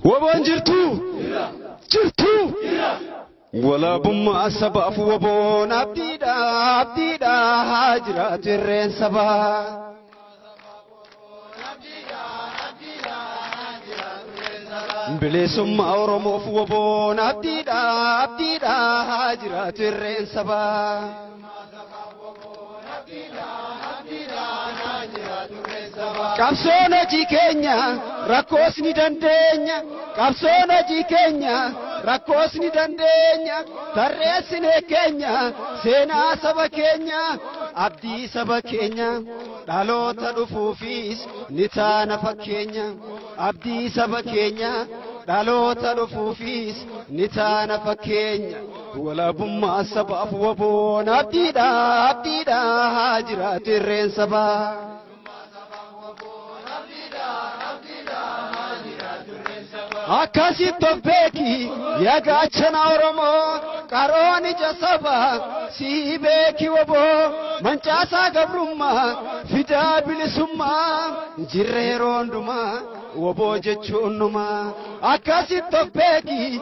Wabon jirtu wala bumma sabaf wabon abdida hajra tirren sabah Bilisumma Oromoo wabon abdida hajra tirren sabah Qabsoona jikenya rakkoos ni dandeenya qabsoona jikenya rakkoos ni dandeenya tarreessine keenya seenaa saba keenya abdii saba keenya dhaloota dhufuufis ni taana fakkeenya abdii saba keenya dhaloota dhufuufis ni taana fakkeenya walabummaa sabaaf waboon abdiidha haajira tirreen sabaa Akasitti beeki yaagachana Oromoo qarooni jasaba si beeki waboo mancaasa gabrummaa fidaa bilisummaa jirreeroonduma waboo jechuunuma akasitti beeki